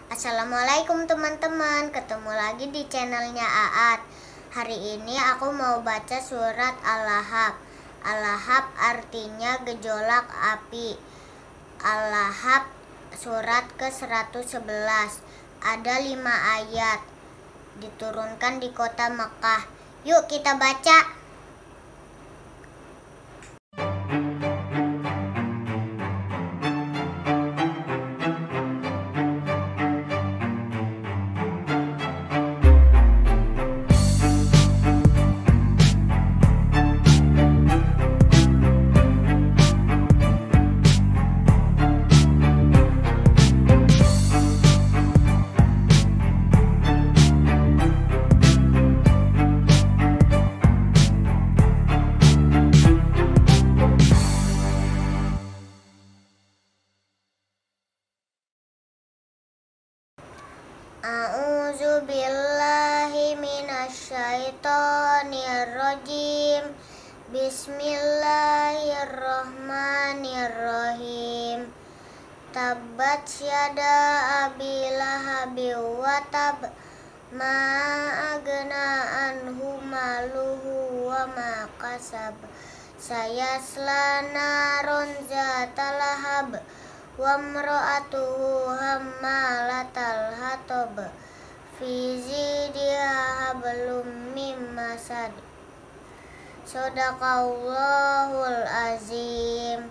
Assalamualaikum teman-teman, ketemu lagi di channelnya Aat. Hari ini aku mau baca surat Al-Lahab. Al-Lahab artinya gejolak api. Al-Lahab surat ke-111. Ada 5 ayat. Diturunkan di kota Mekah. Yuk kita baca. A'udzu billahi minasyaitonir rajim. Bismillahirrahmanirrahim. Tabbat yada abi lahabi wa tab, ma agna anhu maluhu wa ma kasab, sayasla naron zata lahab, wa mra'atuhu hammalatal hatab, fi zidiha hablum mim masad. Shadaqallahul azim.